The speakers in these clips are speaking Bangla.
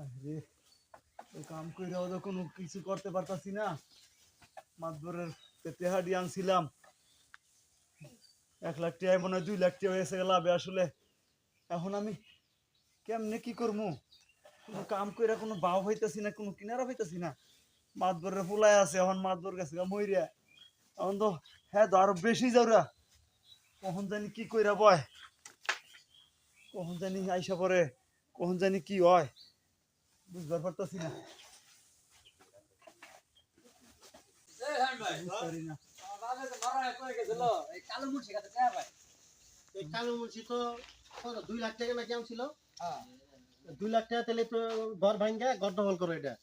আরে এই কাম কইরাও তো কোনো কিছু করতে পারতাছি না। মাতবরের টেহাডি আনছিলাম 1,00,000 টাকায় মনে হয় 2,00,000 টাকা হয়েছে লাভে আসলে। এখন আমি কেমনে কি করবো? কোনো কাম কইরা কোনো বাও হইতাছি না, কোনো কিনারা হইতাছি না। মাতবরের ফুলায় আছে, এখন মাতবর গেছে মইরা। এখন তো হ্যাঁ তো আরো বেশি যাওরা। কখন জানি কি কইরা বয়, কখন জানি আইসা পরে, কখন জানি কি হয় বুঝবার পারতাছি না। বুঝতারি না। কালো মুন্সি তো 2,00,000 টাকা নাকি ছিল। 2,00,000 টাকা তাহলে তো ঘর ভাঙ্গা ঘর দখল করো, এটা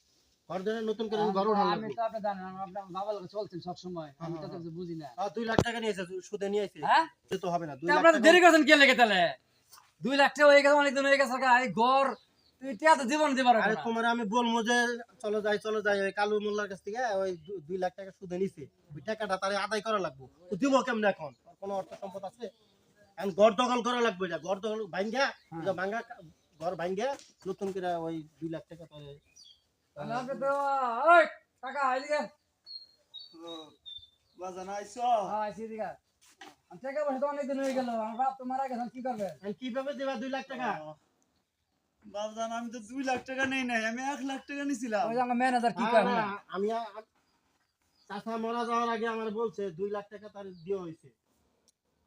ঘর ধরে নতুন করে ঘর উঠানো আমি তো আপনি জানেন আপনার বাবা লোক চলছেন সব সময়, আমি তো কিছু বুঝি না। 2,00,000 টাকা নিয়েছে, সুদে নিয়ে আইছে। হ্যাঁ সে তো হবে না। আপনারা দেরি করছেন কে লেগে তাহলে? 2,00,000 টাকা হয়ে গেছে, অনেকদিন হয়ে গেছে। এই ঘর তুই টাকা তো জীবন দিবার আরে তোমার আমি বলবো যে চলো যাই ওই কালু মোল্লার কাছ থেকে ওই 2,00,000 টাকা সুদে নিছে, ওই টাকাটা তারে আদায় করা লাগবে। তো দিব কেমনে এখন? কোনো অর্থ সম্পদ আছে? এখন ঘর দখল করা লাগবে, এটা ঘর দখল ভাঙ্গা ভাঙ্গা ঘর ভাঙ্গা নতুন করে ওই 2,00,000 টাকা তারে আপনি তো ওই টাকা আইলিগে বাজান আইছো? হ্যাঁ আইছি দিগা। আমি টাকা পয়সা তো অনেকদিন হয়ে গেল, আমার বাপ তো মারা গেছেন, কি করবে? কিভাবে দেবা 2,00,000 টাকা? বাজান আমি তো 2,00,000 টাকা নেই নাই, আমি 1,00,000 টাকা নিছিলাম। ওই যে আমার ম্যানেজার কি করে না, আমি চাচা মারা যাওয়ার আগে আমার বলছে 2,00,000 টাকা তার দেওয়া হয়েছে,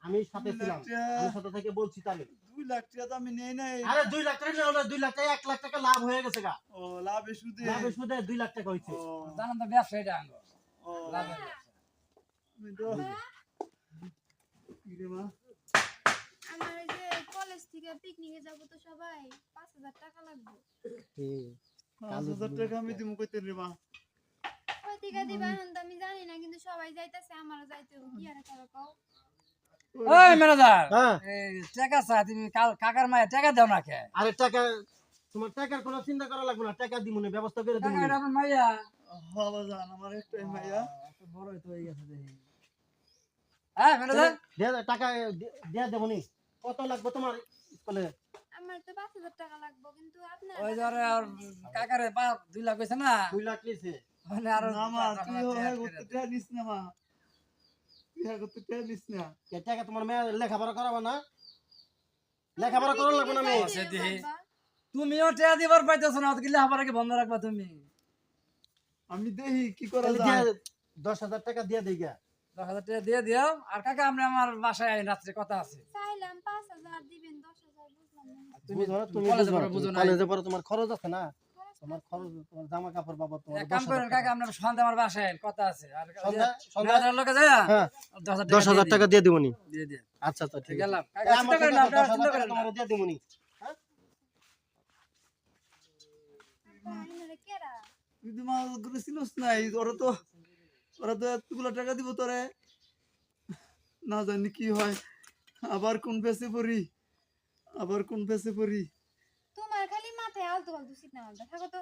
আমি সাথে ছিলাম, আমি সাথে থেকে বলছি তাহলে 2,00,000 টাকা তো আমি নেই নাই। আরে 2,00,000 টাকা নেই, 2,00,000 টাকা 1,00,000 টাকা লাভ হয়ে গেছে গা। ও লাভে সুদে? লাভে সুদে 2,00,000 টাকা হয়েছে। জানেন তো ব্যবসা এটা আঙ্গ ও লাভের ব্যবসা। আমি তো কি রে মা? আমার ওই যে কলেজ থেকে পিকনিকে যাব তো সবাই 5,000 টাকা লাগবে। 5,000 টাকা আমি দিমু কইতে রে মা? কই থেকে দিবা এখন তো আমি জানি না, কিন্তু সবাই যাইতাছে, আমারও যাইতে হবে। কি আর করো কও? ওই ম্যানেজার, হ্যাঁ এই টাকা চা তুমি কাকার মায়ের টাকা দাও না কে? আরে টাকা তোমার টাকার কোনো চিন্তা করা লাগবে না, টাকা দিমুনে ব্যবস্থা করে দিমুনে। টাকা আপনার মাইয়া হ্যাঁ বাজান আমার একটাই মাইয়া। এত বড়ই তো হয়ে গেছে দেখি। হ্যাঁ ম্যানেজার, টাকা দিয়া দেবনি। কত লাগবে তোমার স্কুলে? আমার তো 5,000 টাকা লাগবে, কিন্তু আপনার ওই ধরে আর কাকারে 2 লাখ কইছে না, 2,00,000 নিছে। মানে আর না মা তুই হয় করতে টাকা নিস না মা, তুই হয় করতে টাকা নিস না। এই টাকা তোমার মেয়ে লেখাপড়া করাবা না? লেখাপড়া করা লাগবে না মেয়ে? আছে দেখি। তুমিও টাকা দিবার পাইতেছ না, কি লেখাপড়া কি বন্ধ রাখবা তুমি? আমি দেখি কি করা তাহলে যায়। 10,000 টাকা দিয়ে দেই গা। 10,000 টাকা দিয়ে দিও। আর কাকা আমরা আমার বাসায় আইন, রাত্রে কথা আছে। চাইলাম 5,000 দিবেন, 10,000 বুঝলাম না। তুমি বুঝো না, তুমি কলেজে বুঝো পড়ো, না, বুঝো না। কলেজে পড়ো, তোমার খরচ আছে না? খরচ তোমার খরচ, তোমার জামা কাপড় বাবদ তোমার এক কাম 10,000 করেন কাকা, আমরা সন্ধ্যা আমার বাসায় আইন, কথা আছে। আর সন্ধ্যা লোকে যায় হ্যাঁ 10,000 টাকা দিয়ে দিবনি। দিয়ে দিয়ে আচ্ছা আচ্ছা ঠিক আছে। গেলাম। কাকা চিন্তা করেন না, আপনারা চিন্তা করেন না। তোমার দিয়ে দিবনি। আইনারে কেরা? তুই তো মা করে চিনস নাই, ওরা তো এতগুলো টাকা দিব তোরে, না জানি কি হয়, আবার কোন ফেসে পড়ি, আবার কোন ফেসে পড়ি। তোমার খালি মাথায় আলতু ফালতু চিন্তা ভাবনা থাকো তো।